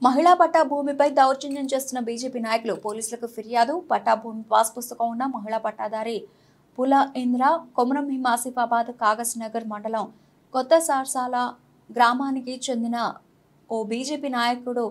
మహిళా పట్టా భూమిపై దౌర్జన్యం చేస్తున్న బీజేపీ నాయకులు పోలీసులకు ఫిర్యాదు. పట్టా భూమి పాస్ పుస్తకం ఉన్న మహిళా పట్టాదారి పుల ఇంద్ర కొమరంభీం ఆసిఫాబాద్ కాగజ్ నగర్ మండలం కొత్త సార్సాల గ్రామానికి చెందిన ఓ బీజేపీ నాయకుడు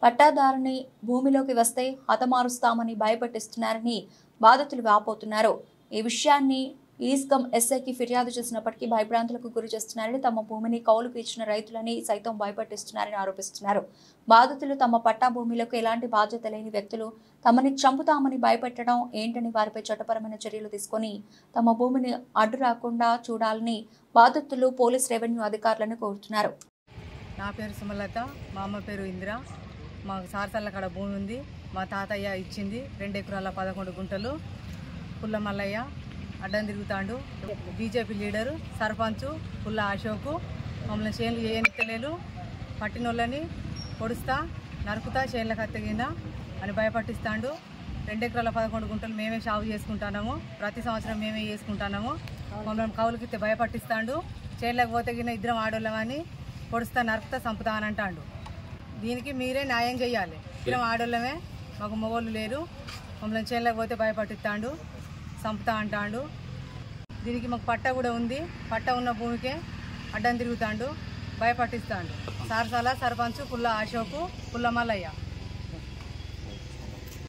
పట్టాదారుని భూమిలోకి వస్తే హతమారుస్తామని భయపెట్టిస్తున్నారని బాధితులు వాపోతున్నారు. ఈ విషయాన్ని ఈస్గం ఎస్ఐకి ఫిర్యాదు చేసినప్పటికీ భయభ్రాంతులకు గురి చేస్తున్నారని, తమ భూమిని కౌలుకు ఇచ్చిన రైతులని సైతం భయపెట్టిస్తున్నారని ఆరోపిస్తున్నారు. బాధితులు తమ పట్టా భూమిలోకి ఎలాంటి బాధ్యత లేని వ్యక్తులు తమని చంపుతామని భయపెట్టడం ఏంటని వారిపై చట్టపరమైన చర్యలు తీసుకొని తమ భూమిని అడ్డు రాకుండా చూడాలని బాధితులు పోలీస్ రెవెన్యూ అధికారులను కోరుతున్నారు. నా పేరు సుమలత, మా అమ్మ పేరు ఇందిర. మాకు సారసల్ల కాడ భూమి ఉంది. మా తాతయ్య ఇచ్చింది 2 ఎకరాల 11 గుంటలు. పుల్ల మల్లయ్య అడ్డం తిరుగుతాడు. బీజేపీ లీడరు సర్పంచు పుల్ల అశోకు మమ్మల్ని చేనులు ఏనిత్తలేరు, పట్టినోళ్ళని పొడుస్తా నరుకుతా చేనులకు అత్తగిన అని భయపట్టిస్తాడు. 2 ఎకరాల 11 గుంటలు మేమే సాగు చేసుకుంటున్నాము. ప్రతి సంవత్సరం మేమే చేసుకుంటున్నాము. మమ్మల్ని కౌలుకిస్తే భయపట్టిస్తాడు. చేనులకు పోతగిన ఇద్దరం ఆడోళ్ళమని పొడుస్తా నరుకుతా చంపుతా అని అంటాడు. దీనికి మీరే న్యాయం చేయాలి. ఇద్దరం ఆడోళ్ళమే, మాకు మొగోళ్ళు లేరు. మమ్మల్ని చేనులకు పోతే భయపట్టిస్తాడు, చంపుతా అంటాడు. దీనికి మాకు పట్ట కూడా ఉంది. పట్ట ఉన్న భూమికే అడ్డం తిరుగుతాడు, భయపట్టిస్తాడు. సారసాల సర్పంచ్ పుల్ల అశోకు, పుల్ల మల్లయ్య.